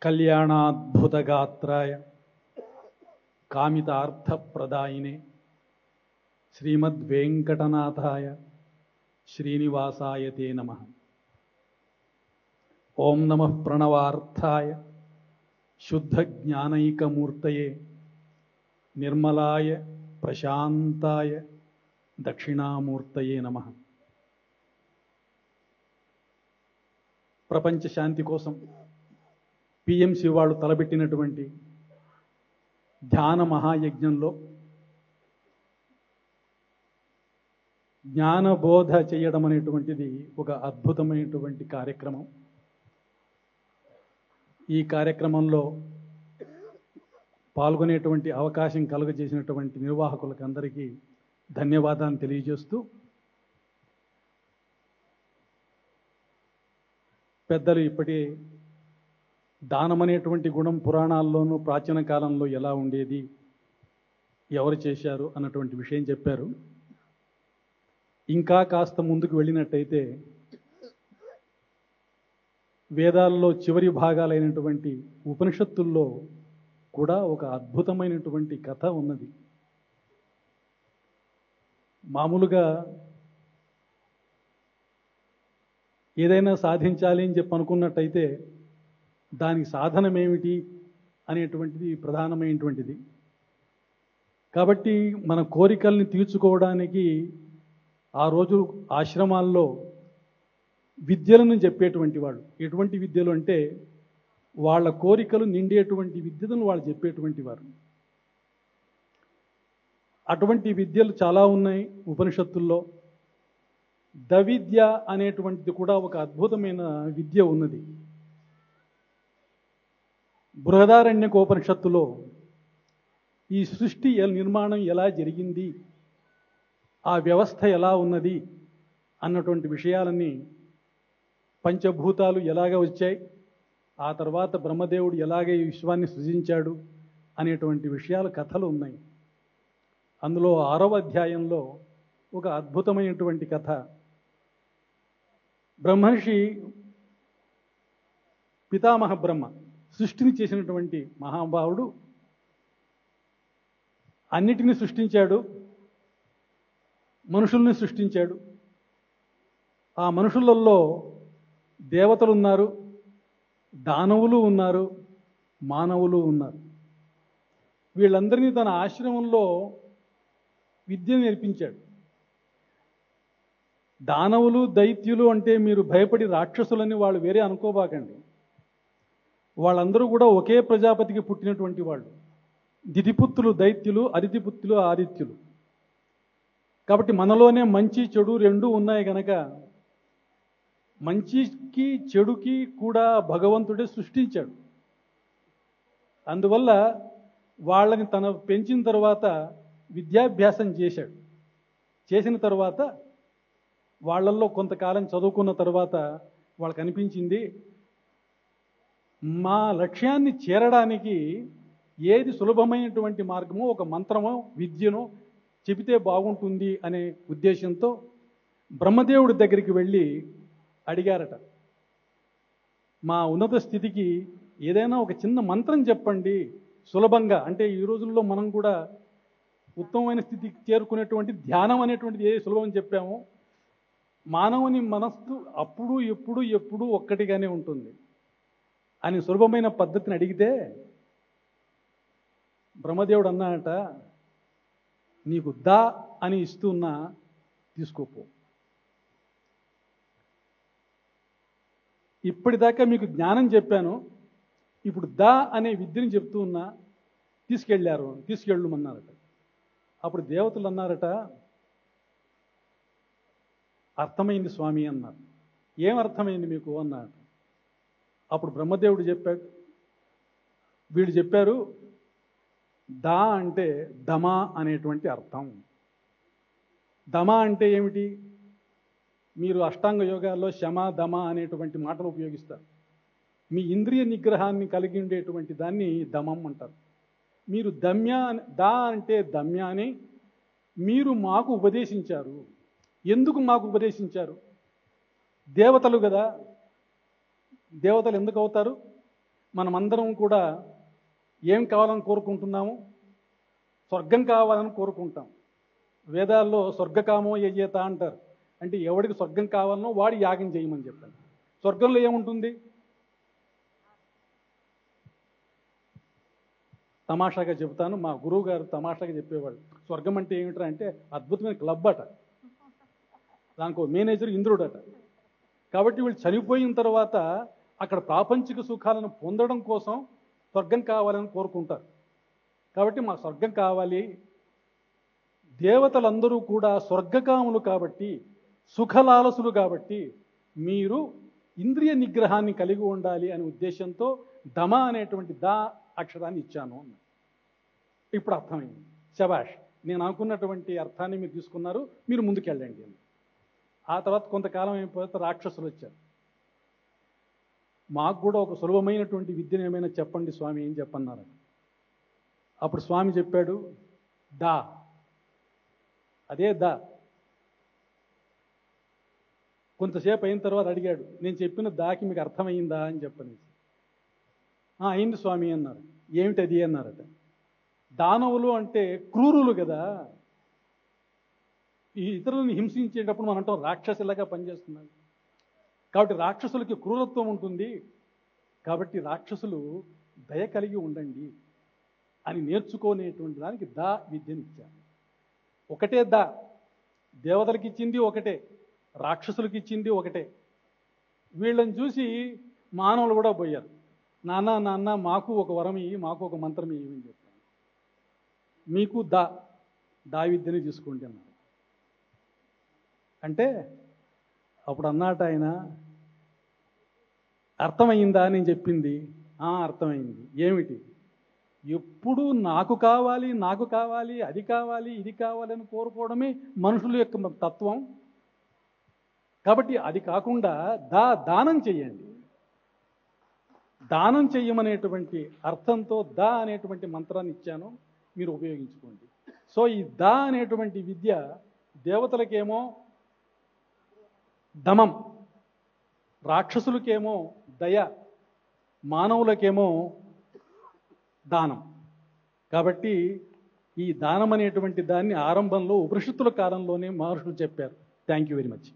కళ్యాణాద్భుతగాత్రాయ కామితార్థప్రదాయినే శ్రీమద్వేంకటనాథాయ శ్రీనివాసాయ తే నమః. ఓం నమః ప్రణవార్థాయ శుద్ధజ్ఞానైకమూర్తయే నిర్మలాయ ప్రశాంతాయ దక్షిణామూర్తయే నమః. ప్రపంచ శాంతి కోసం పిఎంసి వాళ్ళు తలబెట్టినటువంటి ధ్యాన మహాయజ్ఞంలో జ్ఞానబోధ చేయడం అనేటువంటిది ఒక అద్భుతమైనటువంటి కార్యక్రమం. ఈ కార్యక్రమంలో పాల్గొనేటువంటి అవకాశం కలుగజేసినటువంటి నిర్వాహకులకు అందరికీ ధన్యవాదాలు తెలియజేస్తూ, పెద్దలు ఇప్పటి దానం అనేటువంటి గుణం పురాణాల్లోనూ ప్రాచీన కాలంలో ఎలా ఉండేది, ఎవరు చేశారు అన్నటువంటి విషయం చెప్పారు. ఇంకా కాస్త ముందుకు వెళ్ళినట్టయితే వేదాల్లో చివరి భాగాలైనటువంటి ఉపనిషత్తుల్లో కూడా ఒక అద్భుతమైనటువంటి కథ ఉన్నది. మామూలుగా ఏదైనా సాధించాలి అని చెప్పి అనుకున్నట్టయితే దానికి సాధనమేమిటి అనేటువంటిది ప్రధానమైనటువంటిది. కాబట్టి మన కోరికల్ని తీర్చుకోవడానికి ఆ రోజు ఆశ్రమాల్లో విద్యలను చెప్పేటువంటి వాళ్ళు, ఎటువంటి విద్యలు అంటే వాళ్ళ కోరికలు నిండేటువంటి విద్యలను వాళ్ళు చెప్పేటువంటి వారు. అటువంటి విద్యలు చాలా ఉన్నాయి ఉపనిషత్తుల్లో. దవిద్య అనేటువంటిది కూడా ఒక అద్భుతమైన విద్య ఉన్నది. బృహదారణ్యకోపనిషత్తులో ఈ సృష్టి నిర్మాణం ఎలా జరిగింది, ఆ వ్యవస్థ ఎలా ఉన్నది అన్నటువంటి విషయాలన్నీ, పంచభూతాలు ఎలాగ వచ్చాయి, ఆ తర్వాత బ్రహ్మదేవుడు ఎలాగ ఈ విశ్వాన్ని సృజించాడు అనేటువంటి విషయాలు కథలు ఉన్నాయి. అందులో 6వ అధ్యాయంలో ఒక అద్భుతమైనటువంటి కథ. బ్రహ్మర్షి పితామహ బ్రహ్మ సృష్టిని చేసినటువంటి మహాభావుడు అన్నిటినీ సృష్టించాడు, మనుషుల్ని సృష్టించాడు. ఆ మనుషులలో దేవతలు ఉన్నారు, దానవులు ఉన్నారు, మానవులు ఉన్నారు. వీళ్ళందరినీ తన ఆశ్రమంలో విద్య నేర్పించాడు. దానవులు దైత్యులు అంటే మీరు భయపడి రాక్షసులని వాళ్ళు వేరే అనుకోబాకండి. వాళ్ళందరూ కూడా ఒకే ప్రజాపతికి పుట్టినటువంటి వాళ్ళు. దితిపుత్రులు దైత్యులు, అదితిపుత్రులు ఆదిత్యులు. కాబట్టి మనలోనే మంచి చెడు రెండూ ఉన్నాయి కనుక మంచికి చెడుకి కూడా భగవంతుడే సృష్టించాడు. అందువల్ల వాళ్ళని తన పెంచిన తర్వాత విద్యాభ్యాసం చేశాడు. చేసిన తర్వాత వాళ్ళల్లో కొంతకాలం చదువుకున్న తర్వాత వాళ్ళకి అనిపించింది, మా లక్ష్యాన్ని చేరడానికి ఏది సులభమైనటువంటి మార్గమో, ఒక మంత్రమో విద్యనో చెబితే బాగుంటుంది అనే ఉద్దేశంతో బ్రహ్మదేవుడి దగ్గరికి వెళ్ళి అడిగారట, మా ఉన్నత స్థితికి ఏదైనా ఒక చిన్న మంత్రం చెప్పండి సులభంగా. అంటే ఈ రోజుల్లో మనం కూడా ఉత్తమమైన స్థితికి చేరుకునేటువంటి ధ్యానం అనేటువంటిది ఏ సులభం చెప్పామో, మానవుని మనస్సు అప్పుడు ఎప్పుడు ఒక్కటిగానే ఉంటుంది అని సులభమైన పద్ధతిని అడిగితే బ్రహ్మదేవుడు అన్నాడట, నీకు దా అని ఇస్తున్నా తీసుకోపో. ఇప్పటిదాకా మీకు జ్ఞానం చెప్పాను, ఇప్పుడు దా అనే విద్యను చెప్తూ ఉన్నా, తీసుకెళ్ళమన్నారట. అప్పుడు దేవతలు అన్నారట, అర్థమైంది స్వామి అన్నారు. ఏం అర్థమైంది మీకు అన్నారు. అప్పుడు బ్రహ్మదేవుడు చెప్పాడు, వీళ్ళు చెప్పారు, దా అంటే దమ అనేటువంటి అర్థం. దమ అంటే ఏమిటి? మీరు అష్టాంగ యోగాల్లో శమ దమ అనేటువంటి మాటలు ఉపయోగిస్తారు. మీ ఇంద్రియ నిగ్రహాన్ని కలిగి ఉండేటువంటి దాన్ని దమం అంటారు. మీరు దా అంటే దమ్య అని మీరు మాకు ఉపదేశించారు. ఎందుకు మాకు ఉపదేశించారు? దేవతలు కదా, దేవతలు ఎందుకు అవుతారు? మనమందరం కూడా ఏం కావాలని కోరుకుంటున్నాము? స్వర్గం కావాలని కోరుకుంటాం. వేదాల్లో స్వర్గకామో యజేత అంటారు. అంటే ఎవడికి స్వర్గం కావాలనో వాడి యాగం చేయమని చెప్పాను. స్వర్గంలో ఏముంటుంది? తమాషాగా చెబుతాను, మా గురువు గారు తమాషాగా చెప్పేవాళ్ళు. స్వర్గం అంటే ఏమిట్రా అంటే అద్భుతమైన క్లబ్ అట, దానికి మేనేజర్ ఇంద్రుడట. కాబట్టి వీళ్ళు చనిపోయిన తర్వాత అక్కడ ప్రాపంచిక సుఖాలను పొందడం కోసం స్వర్గం కావాలని కోరుకుంటారు. కాబట్టి మాకు స్వర్గం కావాలి. దేవతలందరూ కూడా స్వర్గకాములు కాబట్టి, సుఖలాలసులు కాబట్టి మీరు ఇంద్రియ నిగ్రహాన్ని కలిగి ఉండాలి అనే ఉద్దేశంతో దమ అనేటువంటి దా అక్షరాన్ని ఇచ్చాను. ఇప్పుడు అర్థమైంది. శబాష్, నేను అనుకున్నటువంటి అర్థాన్ని మీరు తీసుకున్నారు, మీరు ముందుకెళ్ళండి అని. ఆ తర్వాత కొంతకాలం అయిపోతే రాక్షసులు వచ్చారు. మాకు కూడా ఒక సులభమైనటువంటి విద్యను ఏమైనా చెప్పండి స్వామి, ఏం చెప్పన్నారు. అప్పుడు స్వామి చెప్పాడు, దా, అదే దా. కొంతసేపు అయిన తర్వాత అడిగాడు, నేను చెప్పిన దాకి మీకు అర్థమైందా అని చెప్పని. అయింది స్వామి అన్నారు. ఏమిటది అన్నారట. దానవులు అంటే క్రూరులు కదా, ఈ ఇతరులను హింసించేటప్పుడు మనం అంటాం రాక్షసులాగా పనిచేస్తున్నారు. కాబట్టి రాక్షసులకి క్రూరత్వం ఉంటుంది, కాబట్టి రాక్షసులు దయ కలిగి ఉండండి అని నేర్చుకునేటువంటి దానికి దా విద్యను ఇచ్చాను. ఒకటే దా, దేవతలకు ఇచ్చింది ఒకటే, రాక్షసులకు ఇచ్చింది ఒకటే. వీళ్ళని చూసి మానవులు కూడా పోయారు. నాన్న నాన్న మాకు ఒక వరం ఇయ్యి, మాకు ఒక మంత్రం ఇయ్యమని చెప్పాను. మీకు దా విద్యని తీసుకోండి అన్నారు. అంటే అప్పుడు అన్నట ఆయన, అర్థమైందా నేను చెప్పింది? అర్థమైంది. ఏమిటి? ఎప్పుడు నాకు కావాలి, నాకు కావాలి, అది కావాలి, ఇది కావాలి అని కోరుకోవడమే మనుషుల యొక్క తత్వం. కాబట్టి అది కాకుండా దానం చెయ్యండి. దానం చెయ్యమనేటువంటి అర్థంతో దా అనేటువంటి మంత్రాన్ని ఇచ్చాను, మీరు ఉపయోగించుకోండి. సో ఈ దా అనేటువంటి విద్య దేవతలకేమో దమం, రాక్షసులకేమో దయ, మానవులకేమో దానం. కాబట్టి ఈ దానం అనేటువంటి దాన్ని ఆరంభంలో ఉపనిషత్తుల కాలంలోనే మహర్షులు చెప్పారు. Thank you very much.